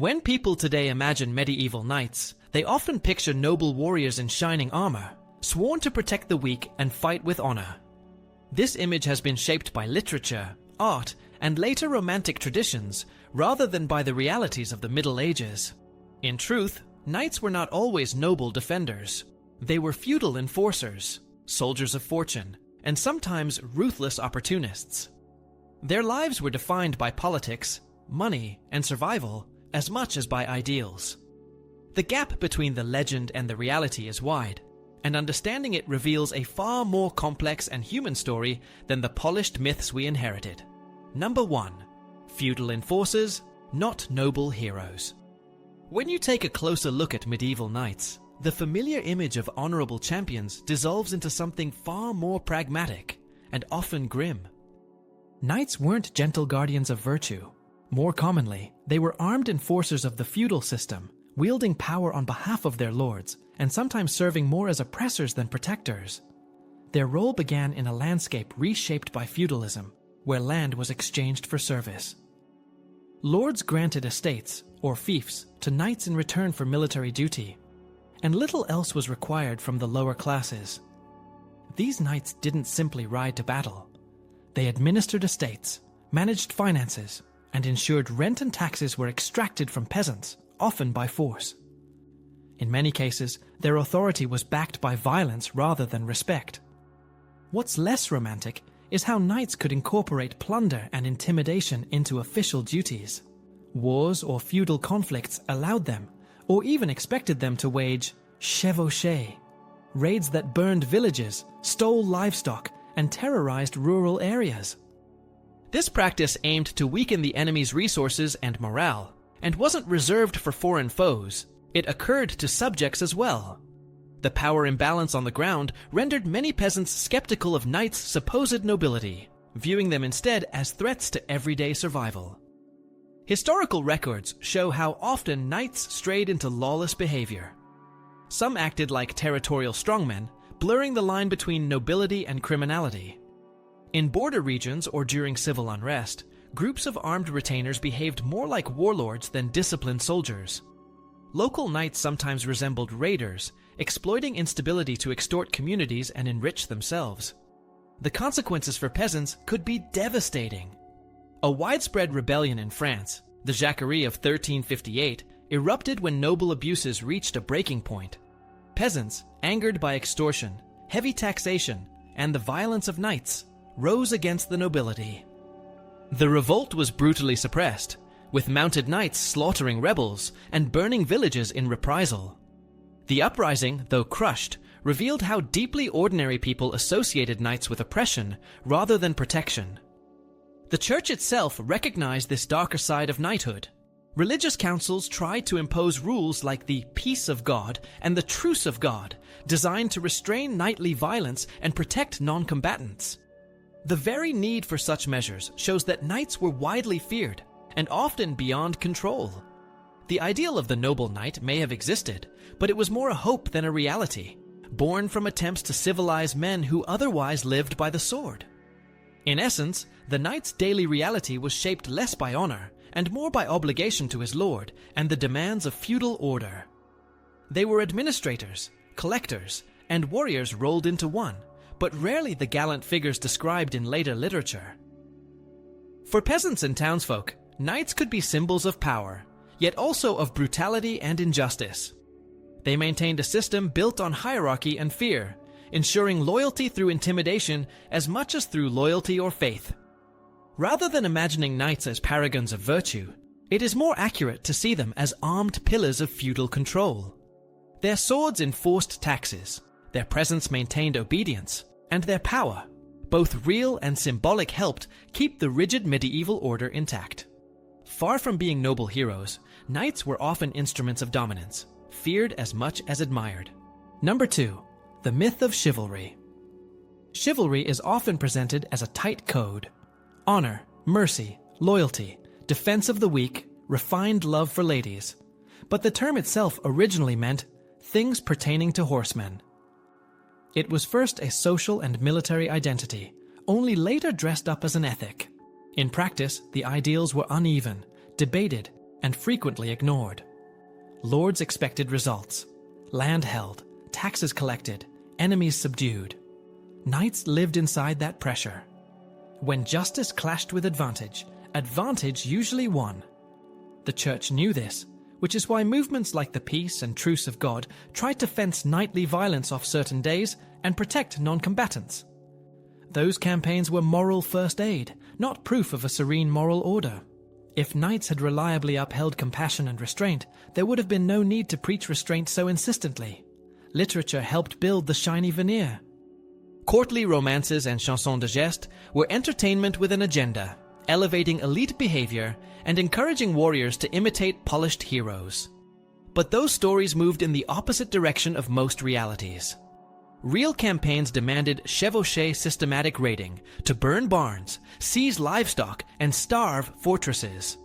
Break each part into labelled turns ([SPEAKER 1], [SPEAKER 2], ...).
[SPEAKER 1] When people today imagine medieval knights, they often picture noble warriors in shining armor, sworn to protect the weak and fight with honor. This image has been shaped by literature, art, and later romantic traditions, rather than by the realities of the Middle Ages. In truth, knights were not always noble defenders. They were feudal enforcers, soldiers of fortune, and sometimes ruthless opportunists. Their lives were defined by politics, money, and survival, as much as by ideals. The gap between the legend and the reality is wide, and understanding it reveals a far more complex and human story than the polished myths we inherited. Number 1. Feudal enforcers, not noble heroes. When you take a closer look at medieval knights, the familiar image of honorable champions dissolves into something far more pragmatic and often grim. Knights weren't gentle guardians of virtue. More commonly, they were armed enforcers of the feudal system, wielding power on behalf of their lords, and sometimes serving more as oppressors than protectors. Their role began in a landscape reshaped by feudalism, where land was exchanged for service. Lords granted estates, or fiefs, to knights in return for military duty, and little else was required from the lower classes. These knights didn't simply ride to battle. They administered estates, managed finances, and ensured rent and taxes were extracted from peasants, often by force. In many cases, their authority was backed by violence rather than respect. What's less romantic is how knights could incorporate plunder and intimidation into official duties. Wars or feudal conflicts allowed them, or even expected them to wage chevauchées, raids that burned villages, stole livestock, and terrorized rural areas. This practice aimed to weaken the enemy's resources and morale, and wasn't reserved for foreign foes. It occurred to subjects as well. The power imbalance on the ground rendered many peasants skeptical of knights' supposed nobility, viewing them instead as threats to everyday survival. Historical records show how often knights strayed into lawless behavior. Some acted like territorial strongmen, blurring the line between nobility and criminality. In border regions or during civil unrest, groups of armed retainers behaved more like warlords than disciplined soldiers. Local knights sometimes resembled raiders, exploiting instability to extort communities and enrich themselves. The consequences for peasants could be devastating. A widespread rebellion in France, the Jacquerie of 1358, erupted when noble abuses reached a breaking point. Peasants, angered by extortion, heavy taxation, and the violence of knights, rose against the nobility. The revolt was brutally suppressed, with mounted knights slaughtering rebels and burning villages in reprisal. The uprising, though crushed, revealed how deeply ordinary people associated knights with oppression rather than protection. The church itself recognized this darker side of knighthood. Religious councils tried to impose rules like the peace of God and the truce of God, designed to restrain knightly violence and protect non-combatants. The very need for such measures shows that knights were widely feared, and often beyond control. The ideal of the noble knight may have existed, but it was more a hope than a reality, born from attempts to civilize men who otherwise lived by the sword. In essence, the knight's daily reality was shaped less by honor, and more by obligation to his lord and the demands of feudal order. They were administrators, collectors, and warriors rolled into one, but rarely the gallant figures described in later literature. For peasants and townsfolk, knights could be symbols of power, yet also of brutality and injustice. They maintained a system built on hierarchy and fear, ensuring loyalty through intimidation as much as through loyalty or faith. Rather than imagining knights as paragons of virtue, it is more accurate to see them as armed pillars of feudal control. Their swords enforced taxes, their presence maintained obedience, and their power, both real and symbolic, helped keep the rigid medieval order intact. Far from being noble heroes, knights were often instruments of dominance, feared as much as admired. Number 2. The myth of chivalry. Chivalry is often presented as a tight code. Honor, mercy, loyalty, defense of the weak, refined love for ladies. But the term itself originally meant things pertaining to horsemen. It was first a social and military identity, only later dressed up as an ethic. In practice, the ideals were uneven, debated, and frequently ignored. Lords expected results: land held, taxes collected, enemies subdued. Knights lived inside that pressure. When justice clashed with advantage, advantage usually won. The Church knew this, which is why movements like the Peace and Truce of God tried to fence knightly violence off certain days and protect non-combatants. Those campaigns were moral first aid, not proof of a serene moral order. If knights had reliably upheld compassion and restraint, there would have been no need to preach restraint so insistently. Literature helped build the shiny veneer. Courtly romances and chansons de geste were entertainment with an agenda, elevating elite behavior and encouraging warriors to imitate polished heroes. But those stories moved in the opposite direction of most realities. Real campaigns demanded chevauché systematic raiding to burn barns, seize livestock, and starve fortresses.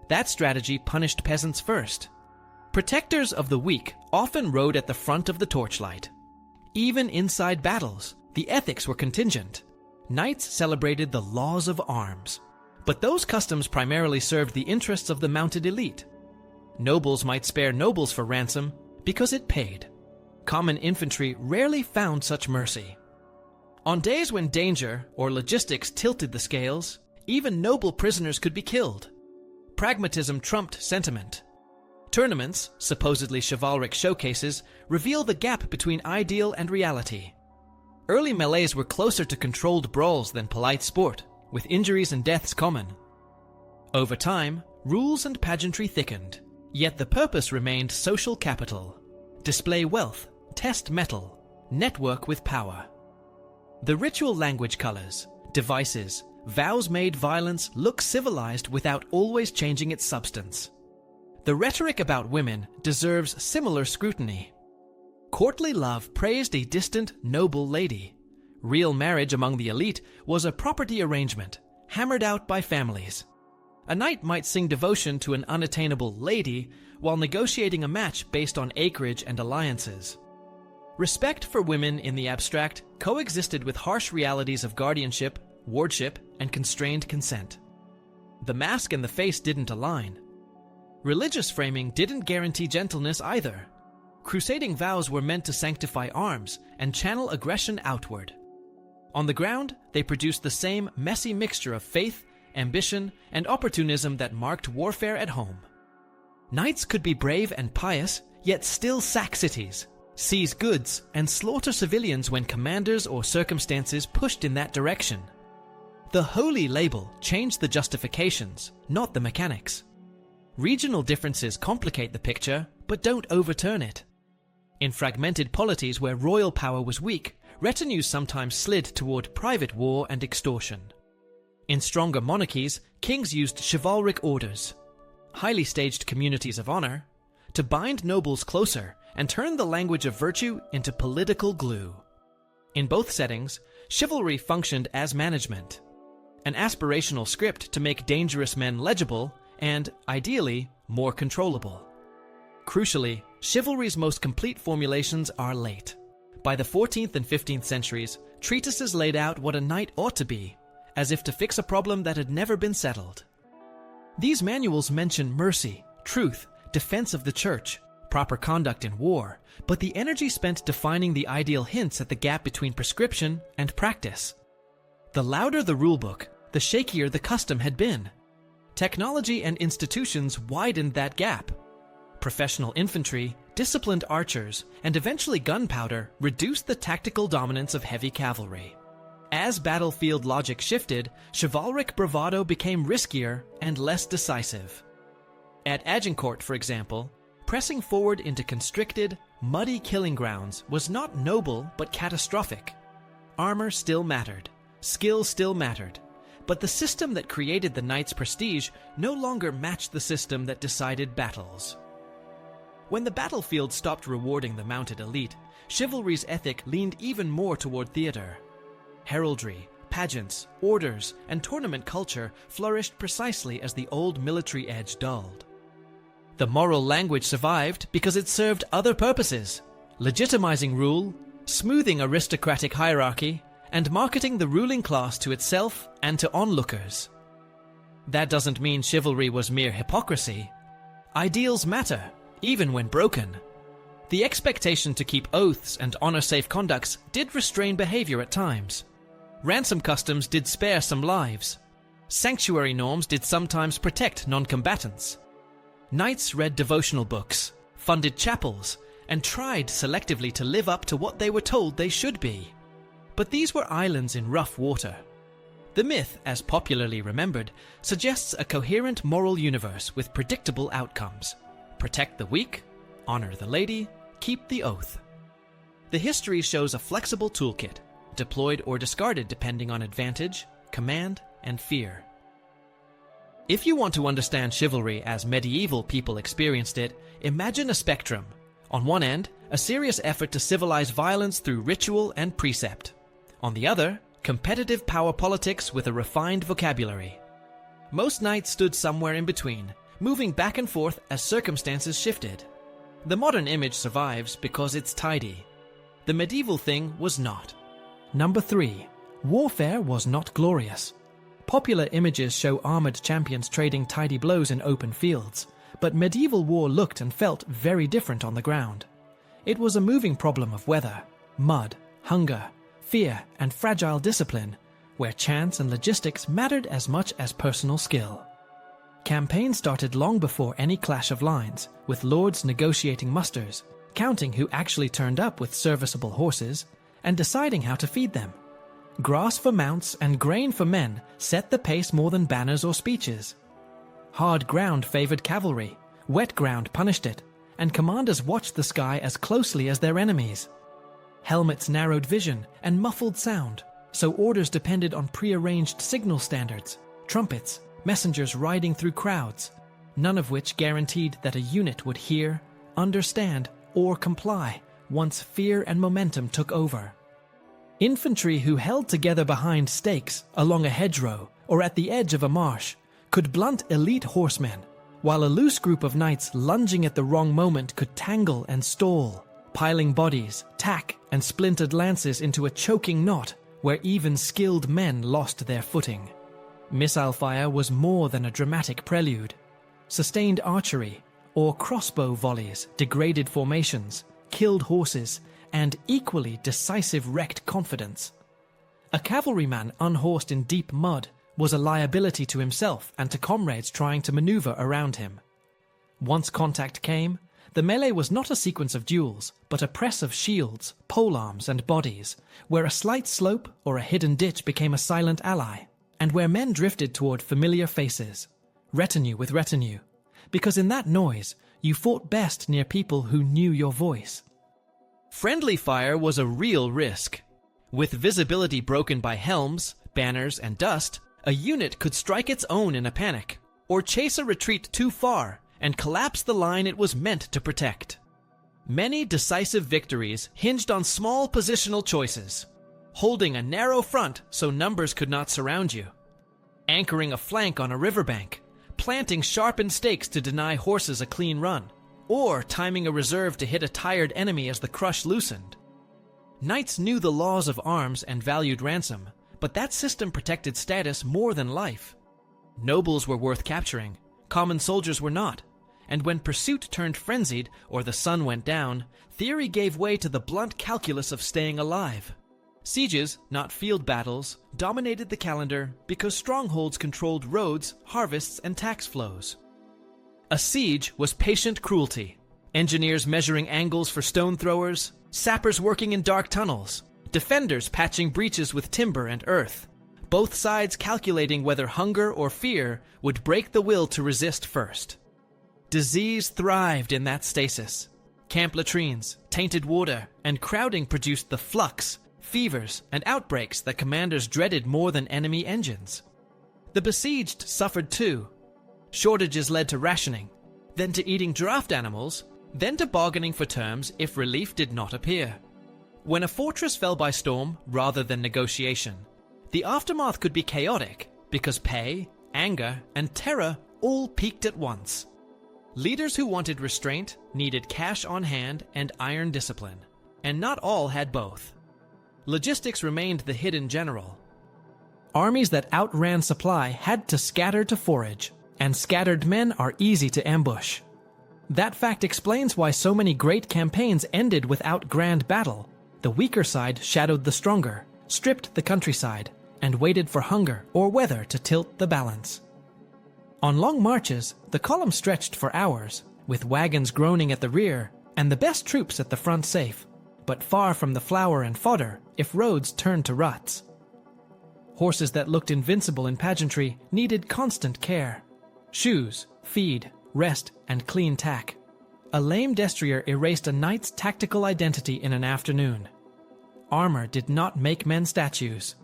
[SPEAKER 1] That strategy punished peasants first. Protectors of the weak often rode at the front of the torchlight. Even inside battles, the ethics were contingent. Knights celebrated the laws of arms. But those customs primarily served the interests of the mounted elite. Nobles might spare nobles for ransom because it paid. Common infantry rarely found such mercy. On days when danger or logistics tilted the scales, even noble prisoners could be killed. Pragmatism trumped sentiment. Tournaments, supposedly chivalric showcases, reveal the gap between ideal and reality. Early melees were closer to controlled brawls than polite sport, with injuries and deaths common. Over time, rules and pageantry thickened, yet the purpose remained social capital. Display wealth, test mettle, network with power. The ritual language colors, devices, vows made violence look civilized without always changing its substance. The rhetoric about women deserves similar scrutiny. Courtly love praised a distant, noble lady. Real marriage among the elite was a property arrangement, hammered out by families. A knight might sing devotion to an unattainable lady while negotiating a match based on acreage and alliances. Respect for women in the abstract coexisted with harsh realities of guardianship, wardship, and constrained consent. The mask and the face didn't align. Religious framing didn't guarantee gentleness either. Crusading vows were meant to sanctify arms and channel aggression outward. On the ground, they produced the same messy mixture of faith, ambition, and opportunism that marked warfare at home. Knights could be brave and pious, yet still sack cities, seize goods, and slaughter civilians when commanders or circumstances pushed in that direction. The holy label changed the justifications, not the mechanics. Regional differences complicate the picture, but don't overturn it. In fragmented polities where royal power was weak, retinues sometimes slid toward private war and extortion. In stronger monarchies, kings used chivalric orders, highly staged communities of honor, to bind nobles closer and turn the language of virtue into political glue. In both settings, chivalry functioned as management, an aspirational script to make dangerous men legible and, ideally, more controllable. Crucially, chivalry's most complete formulations are late. By the 14th and 15th centuries, treatises laid out what a knight ought to be, as if to fix a problem that had never been settled. These manuals mention mercy, truth, defense of the church, proper conduct in war, but the energy spent defining the ideal hints at the gap between prescription and practice. The louder the rulebook, the shakier the custom had been. Technology and institutions widened that gap. Professional infantry, disciplined archers, and eventually gunpowder reduced the tactical dominance of heavy cavalry. As battlefield logic shifted, chivalric bravado became riskier and less decisive. At Agincourt, for example, pressing forward into constricted, muddy killing grounds was not noble but catastrophic. Armor still mattered, skill still mattered, but the system that created the knight's prestige no longer matched the system that decided battles. When the battlefield stopped rewarding the mounted elite, chivalry's ethic leaned even more toward theater. Heraldry, pageants, orders, and tournament culture flourished precisely as the old military edge dulled. The moral language survived because it served other purposes: legitimizing rule, smoothing aristocratic hierarchy, and marketing the ruling class to itself and to onlookers. That doesn't mean chivalry was mere hypocrisy. Ideals matter, even when broken. The expectation to keep oaths and honor safe conducts did restrain behavior at times. Ransom customs did spare some lives. Sanctuary norms did sometimes protect non-combatants. Knights read devotional books, funded chapels, and tried selectively to live up to what they were told they should be. But these were islands in rough water. The myth, as popularly remembered, suggests a coherent moral universe with predictable outcomes. Protect the weak, honor the lady, keep the oath. The history shows a flexible toolkit, deployed or discarded depending on advantage, command, and fear. If you want to understand chivalry as medieval people experienced it, imagine a spectrum. On one end, a serious effort to civilize violence through ritual and precept. On the other, competitive power politics with a refined vocabulary. Most knights stood somewhere in between, moving back and forth as circumstances shifted. The modern image survives because it's tidy. The medieval thing was not. Number 3. Warfare was not glorious. Popular images show armored champions trading tidy blows in open fields, but medieval war looked and felt very different on the ground. It was a moving problem of weather, mud, hunger, fear, and fragile discipline, where chance and logistics mattered as much as personal skill. Campaigns started long before any clash of lines, with lords negotiating musters, counting who actually turned up with serviceable horses, and deciding how to feed them. Grass for mounts and grain for men set the pace more than banners or speeches. Hard ground favored cavalry, wet ground punished it, and commanders watched the sky as closely as their enemies. Helmets narrowed vision and muffled sound, so orders depended on prearranged signal standards, trumpets, messengers riding through crowds, none of which guaranteed that a unit would hear, understand, or comply once fear and momentum took over. Infantry who held together behind stakes, along a hedgerow, or at the edge of a marsh, could blunt elite horsemen, while a loose group of knights lunging at the wrong moment could tangle and stall, piling bodies, tack, and splintered lances into a choking knot where even skilled men lost their footing. Missile fire was more than a dramatic prelude. Sustained archery, or crossbow volleys, degraded formations, killed horses, and equally decisive wrecked confidence. A cavalryman unhorsed in deep mud was a liability to himself and to comrades trying to maneuver around him. Once contact came, the melee was not a sequence of duels, but a press of shields, polearms, and bodies, where a slight slope or a hidden ditch became a silent ally, and where men drifted toward familiar faces, retinue with retinue, because in that noise you fought best near people who knew your voice. Friendly fire was a real risk. With visibility broken by helms, banners, and dust, a unit could strike its own in a panic, or chase a retreat too far and collapse the line it was meant to protect. Many decisive victories hinged on small positional choices: holding a narrow front so numbers could not surround you, anchoring a flank on a riverbank, planting sharpened stakes to deny horses a clean run, or timing a reserve to hit a tired enemy as the crush loosened. Knights knew the laws of arms and valued ransom, but that system protected status more than life. Nobles were worth capturing, common soldiers were not, and when pursuit turned frenzied or the sun went down, theory gave way to the blunt calculus of staying alive. Sieges, not field battles, dominated the calendar because strongholds controlled roads, harvests, and tax flows. A siege was patient cruelty, engineers measuring angles for stone throwers, sappers working in dark tunnels, defenders patching breaches with timber and earth, both sides calculating whether hunger or fear would break the will to resist first. Disease thrived in that stasis. Camp latrines, tainted water, and crowding produced the flux, fevers, and outbreaks that commanders dreaded more than enemy engines. The besieged suffered too. Shortages led to rationing, then to eating draft animals, then to bargaining for terms if relief did not appear. When a fortress fell by storm rather than negotiation, the aftermath could be chaotic because pay, anger, and terror all peaked at once. Leaders who wanted restraint needed cash on hand and iron discipline, and not all had both. Logistics remained the hidden general. Armies that outran supply had to scatter to forage, and scattered men are easy to ambush. That fact explains why so many great campaigns ended without grand battle. The weaker side shadowed the stronger, stripped the countryside, and waited for hunger or weather to tilt the balance. On long marches, the column stretched for hours, with wagons groaning at the rear and the best troops at the front safe, but far from the flour and fodder if roads turned to ruts. Horses that looked invincible in pageantry needed constant care. Shoes, feed, rest, and clean tack. A lame destrier erased a knight's tactical identity in an afternoon. Armor did not make men statues.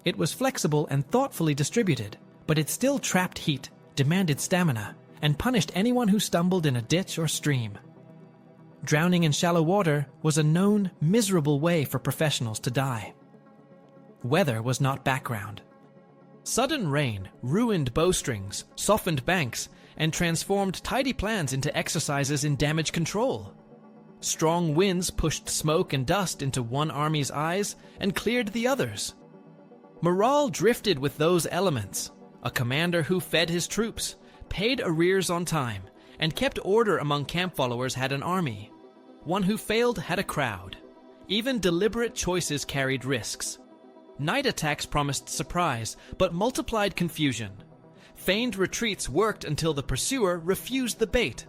[SPEAKER 1] It was flexible and thoughtfully distributed, but it still trapped heat, demanded stamina, and punished anyone who stumbled in a ditch or stream. Drowning in shallow water was a known, miserable way for professionals to die. Weather was not background. Sudden rain ruined bowstrings, softened banks, and transformed tidy plans into exercises in damage control. Strong winds pushed smoke and dust into one army's eyes and cleared the others. Morale drifted with those elements. A commander who fed his troops, paid arrears on time, and kept order among camp followers had an army. One who failed had a crowd. Even deliberate choices carried risks. Night attacks promised surprise, but multiplied confusion. Feigned retreats worked until the pursuer refused the bait.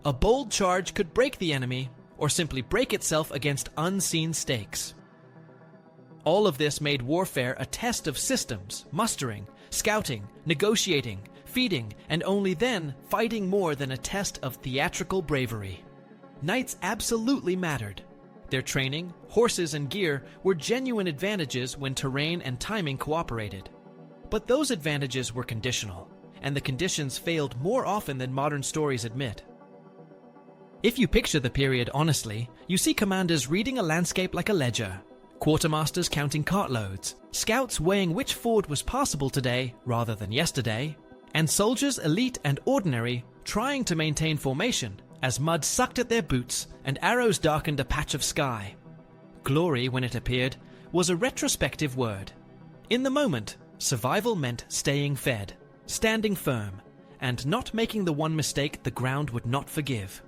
[SPEAKER 1] A bold charge could break the enemy, or simply break itself against unseen stakes. All of this made warfare a test of systems, mustering, scouting, negotiating, feeding, and only then fighting more than a test of theatrical bravery. Knights absolutely mattered. Their training, horses, and gear were genuine advantages when terrain and timing cooperated. But those advantages were conditional, and the conditions failed more often than modern stories admit. If you picture the period honestly, you see commanders reading a landscape like a ledger, quartermasters counting cartloads, scouts weighing which ford was passable today rather than yesterday, and soldiers elite and ordinary trying to maintain formation as mud sucked at their boots and arrows darkened a patch of sky. Glory, when it appeared, was a retrospective word. In the moment, survival meant staying fed, standing firm, and not making the one mistake the ground would not forgive.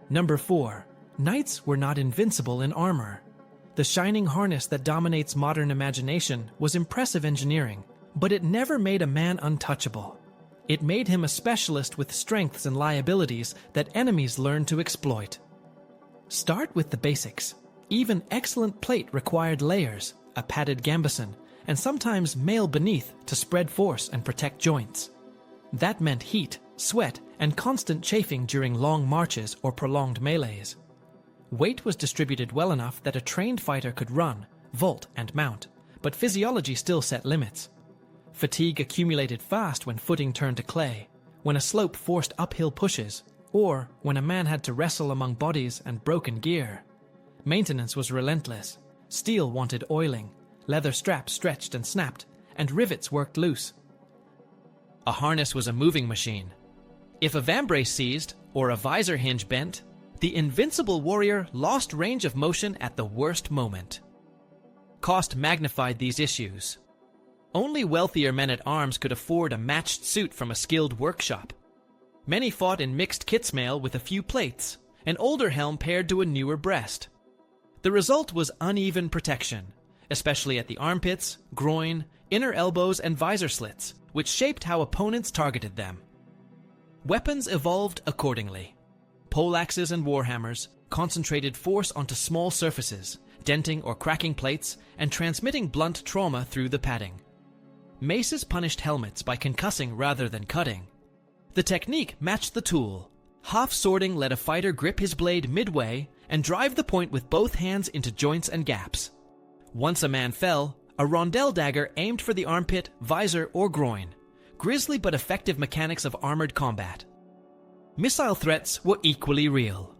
[SPEAKER 1] Number 4. Knights were not invincible in armor. The shining harness that dominates modern imagination was impressive engineering, but it never made a man untouchable. It made him a specialist with strengths and liabilities that enemies learned to exploit. Start with the basics. Even excellent plate required layers, a padded gambeson, and sometimes mail beneath to spread force and protect joints. That meant heat, sweat, and constant chafing during long marches or prolonged melees. Weight was distributed well enough that a trained fighter could run, vault, and mount, but physiology still set limits. Fatigue accumulated fast when footing turned to clay, when a slope forced uphill pushes, or when a man had to wrestle among bodies and broken gear. Maintenance was relentless. Steel wanted oiling, leather straps stretched and snapped, and rivets worked loose. A harness was a moving machine. If a vambrace seized, or a visor hinge bent, the invincible warrior lost range of motion at the worst moment. Cost magnified these issues. Only wealthier men-at-arms could afford a matched suit from a skilled workshop. Many fought in mixed kits mail with a few plates, an older helm paired to a newer breast. The result was uneven protection, especially at the armpits, groin, inner elbows, and visor slits, which shaped how opponents targeted them. Weapons evolved accordingly. Poleaxes and warhammers concentrated force onto small surfaces, denting or cracking plates, and transmitting blunt trauma through the padding. Maces punished helmets by concussing rather than cutting. The technique matched the tool. Half-swording let a fighter grip his blade midway and drive the point with both hands into joints and gaps. Once a man fell, a rondelle dagger aimed for the armpit, visor, or groin. Grisly but effective mechanics of armored combat. Missile threats were equally real.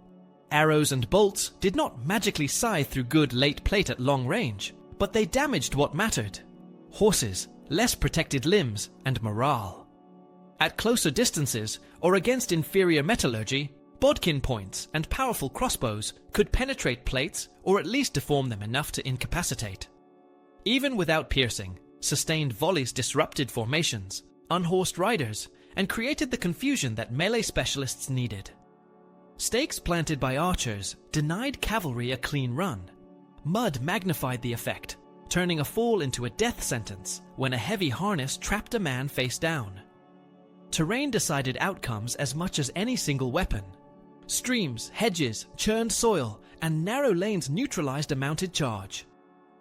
[SPEAKER 1] Arrows and bolts did not magically scythe through good late plate at long range, but they damaged what mattered: horses, less protected limbs, and morale. At closer distances, or against inferior metallurgy, bodkin points and powerful crossbows could penetrate plates or at least deform them enough to incapacitate. Even without piercing, Sustained volleys disrupted formations, unhorsed riders, and created the confusion that melee specialists needed. Stakes planted by archers denied cavalry a clean run. Mud magnified the effect, turning a fall into a death sentence when a heavy harness trapped a man face down. Terrain decided outcomes as much as any single weapon. Streams, hedges, churned soil, and narrow lanes neutralized a mounted charge.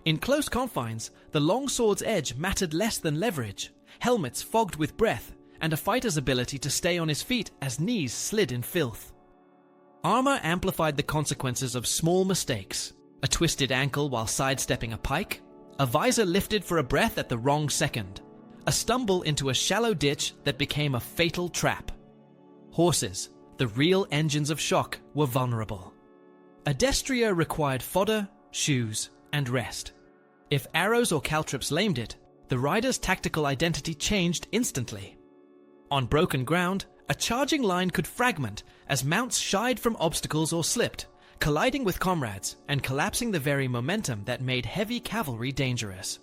[SPEAKER 1] In close confines, the longsword's edge mattered less than leverage, helmets fogged with breath, and a fighter's ability to stay on his feet as knees slid in filth. Armor amplified the consequences of small mistakes: a twisted ankle while sidestepping a pike, a visor lifted for a breath at the wrong second, a stumble into a shallow ditch that became a fatal trap. Horses, the real engines of shock, were vulnerable. A destrier required fodder, shoes, and rest. If arrows or caltrops lamed it, the rider's tactical identity changed instantly. On broken ground, a charging line could fragment as mounts shied from obstacles or slipped, colliding with comrades and collapsing the very momentum that made heavy cavalry dangerous.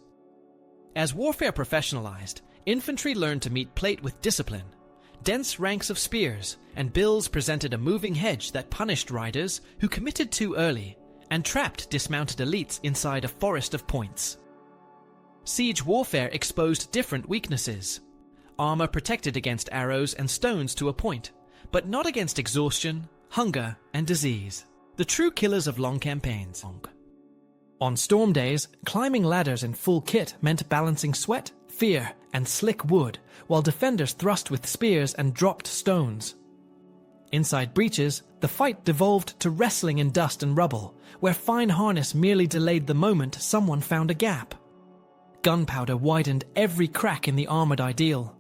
[SPEAKER 1] As warfare professionalized, infantry learned to meet plate with discipline. Dense ranks of spears and bills presented a moving hedge that punished riders who committed too early and trapped dismounted elites inside a forest of points. Siege warfare exposed different weaknesses. Armor protected against arrows and stones to a point, but not against exhaustion, hunger, and disease, the true killers of long campaigns. On storm days, climbing ladders in full kit meant balancing sweat, fear, and slick wood, while defenders thrust with spears and dropped stones. Inside breaches, the fight devolved to wrestling in dust and rubble, where fine harness merely delayed the moment someone found a gap. Gunpowder widened every crack in the armored ideal.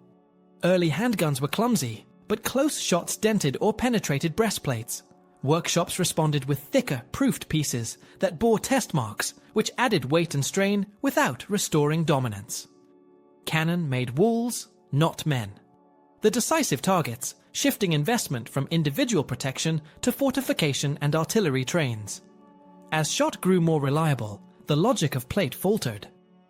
[SPEAKER 1] Early handguns were clumsy, but close shots dented or penetrated breastplates. Workshops responded with thicker, proofed pieces that bore test marks, which added weight and strain without restoring dominance. Cannon made walls, not men. The decisive targets, shifting investment from individual protection to fortification and artillery trains. As shot grew more reliable, the logic of plate faltered.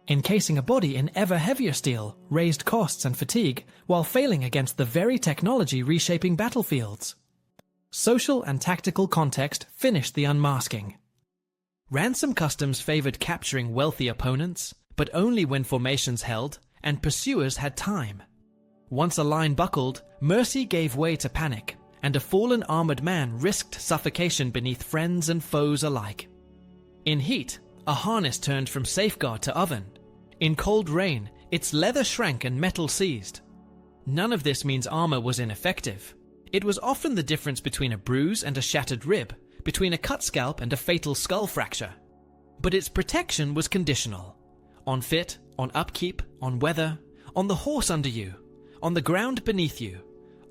[SPEAKER 1] Encasing a body in ever heavier steel raised costs and fatigue while failing against the very technology reshaping battlefields. Social and tactical context finished the unmasking. Ransom customs favored capturing wealthy opponents, but only when formations held and pursuers had time. Once a line buckled, mercy gave way to panic, and a fallen armored man risked suffocation beneath friends and foes alike. In heat, a harness turned from safeguard to oven. In cold rain, its leather shrank and metal seized. None of this means armor was ineffective. It was often the difference between a bruise and a shattered rib, between a cut scalp and a fatal skull fracture. But its protection was conditional. On fit, on upkeep, on weather, on the horse under you, on the ground beneath you,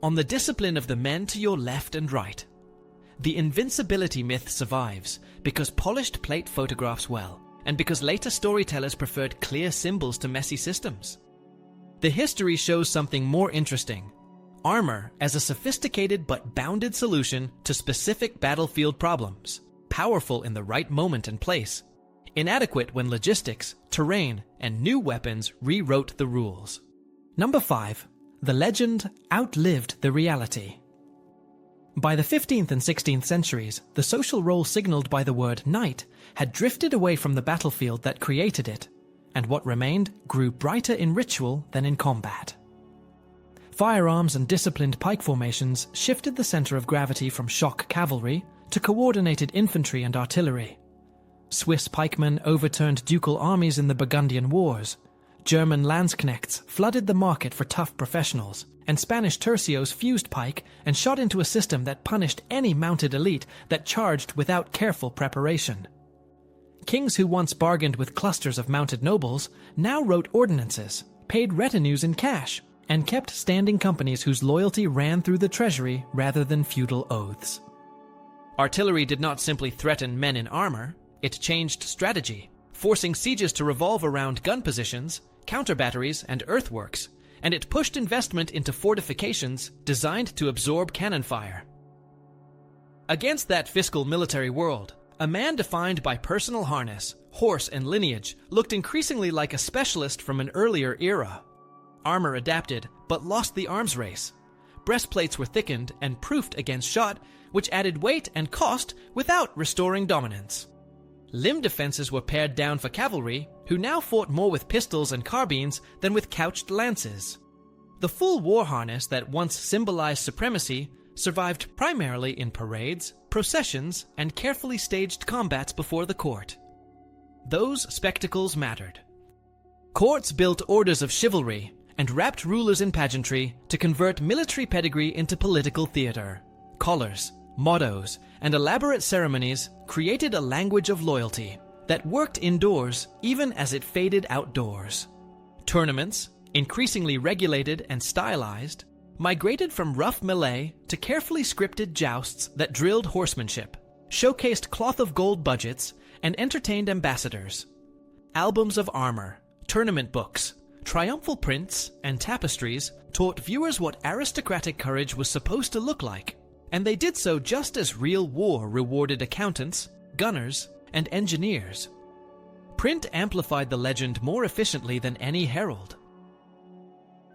[SPEAKER 1] on the discipline of the men to your left and right. The invincibility myth survives because polished plate photographs well, and because later storytellers preferred clear symbols to messy systems. The history shows something more interesting. Armor as a sophisticated but bounded solution to specific battlefield problems, powerful in the right moment and place, inadequate when logistics, terrain, and new weapons rewrote the rules. Number 5. The legend outlived the reality. By the 15th and 16th centuries, the social role signaled by the word knight had drifted away from the battlefield that created it, and what remained grew brighter in ritual than in combat. Firearms and disciplined pike formations shifted the center of gravity from shock cavalry to coordinated infantry and artillery. Swiss pikemen overturned ducal armies in the Burgundian Wars. German Landsknechts flooded the market for tough professionals, and Spanish tercios fused pike and shot into a system that punished any mounted elite that charged without careful preparation. Kings who once bargained with clusters of mounted nobles now wrote ordinances, paid retinues in cash, and kept standing companies whose loyalty ran through the treasury rather than feudal oaths. Artillery did not simply threaten men in armor, it changed strategy, forcing sieges to revolve around gun positions, counter-batteries, and earthworks, and it pushed investment into fortifications designed to absorb cannon fire. Against that fiscal military world, a man defined by personal harness, horse, and lineage looked increasingly like a specialist from an earlier era. Armor adapted, but lost the arms race. Breastplates were thickened and proofed against shot, which added weight and cost without restoring dominance. Limb defenses were pared down for cavalry, who now fought more with pistols and carbines than with couched lances. The full war harness that once symbolized supremacy survived primarily in parades, processions, and carefully staged combats before the court. Those spectacles mattered. Courts built orders of chivalry and wrapped rulers in pageantry to convert military pedigree into political theater. Collars, mottos, and elaborate ceremonies created a language of loyalty that worked indoors even as it faded outdoors. Tournaments, increasingly regulated and stylized, migrated from rough melee to carefully scripted jousts that drilled horsemanship, showcased cloth of gold budgets, and entertained ambassadors. Albums of armor, tournament books, triumphal prints, and tapestries taught viewers what aristocratic courage was supposed to look like, and they did so just as real war rewarded accountants, gunners, and engineers. Print amplified the legend more efficiently than any herald.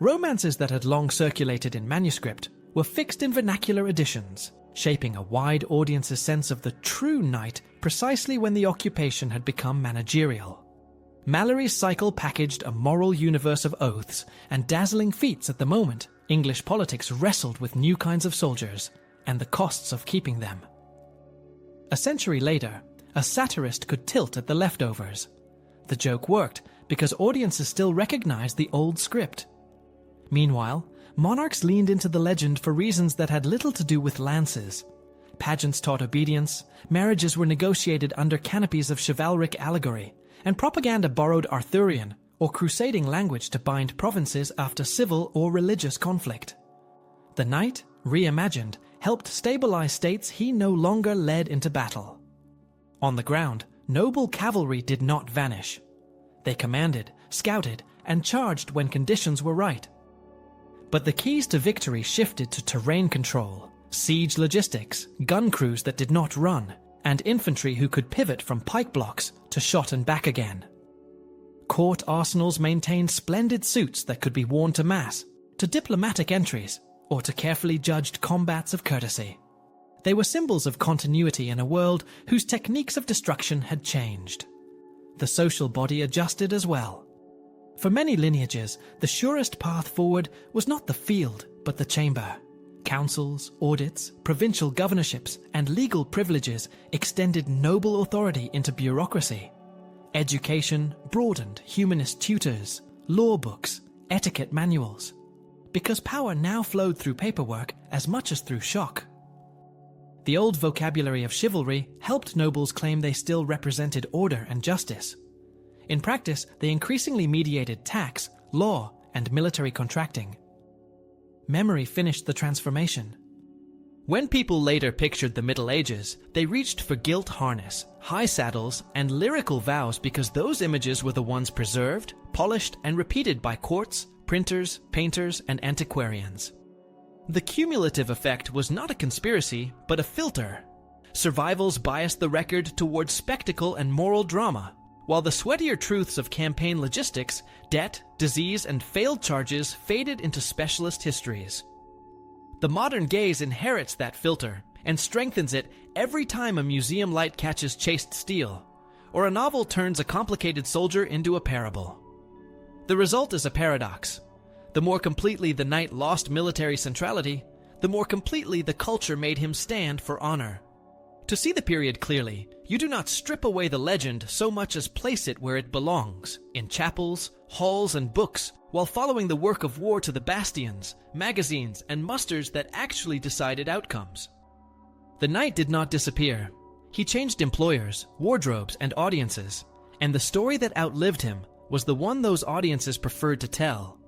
[SPEAKER 1] Romances that had long circulated in manuscript were fixed in vernacular editions, shaping a wide audience's sense of the true knight precisely when the occupation had become managerial. Mallory's cycle packaged a moral universe of oaths and dazzling feats at the moment English politics wrestled with new kinds of soldiers and the costs of keeping them. A century later, a satirist could tilt at the leftovers. The joke worked because audiences still recognized the old script. Meanwhile, monarchs leaned into the legend for reasons that had little to do with lances. Pageants taught obedience, marriages were negotiated under canopies of chivalric allegory, and propaganda borrowed Arthurian or crusading language to bind provinces after civil or religious conflict. The knight, reimagined, helped stabilize states he no longer led into battle. On the ground, noble cavalry did not vanish. They commanded, scouted, and charged when conditions were right. But the keys to victory shifted to terrain control, siege logistics, gun crews that did not run, and infantry who could pivot from pike blocks to shot and back again. Court arsenals maintained splendid suits that could be worn to mass, to diplomatic entries, or to carefully judged combats of courtesy. They were symbols of continuity in a world whose techniques of destruction had changed. The social body adjusted as well. For many lineages, the surest path forward was not the field, but the chamber. Councils, audits, provincial governorships, and legal privileges extended noble authority into bureaucracy. Education broadened humanist tutors, law books, etiquette manuals, because power now flowed through paperwork as much as through shock. The old vocabulary of chivalry helped nobles claim they still represented order and justice. In practice, they increasingly mediated tax, law, and military contracting. Memory finished the transformation. When people later pictured the Middle Ages, they reached for gilt harness, high saddles, and lyrical vows because those images were the ones preserved, polished, and repeated by courts, printers, painters, and antiquarians. The cumulative effect was not a conspiracy, but a filter. Survivals biased the record towards spectacle and moral drama, while the sweatier truths of campaign logistics, debt, disease, and failed charges faded into specialist histories. The modern gaze inherits that filter and strengthens it every time a museum light catches chased steel, or a novel turns a complicated soldier into a parable. The result is a paradox. The more completely the knight lost military centrality, the more completely the culture made him stand for honor. To see the period clearly, you do not strip away the legend so much as place it where it belongs, in chapels, halls, and books, while following the work of war to the bastions, magazines, and musters that actually decided outcomes. The knight did not disappear. He changed employers, wardrobes, and audiences, and the story that outlived him was the one those audiences preferred to tell.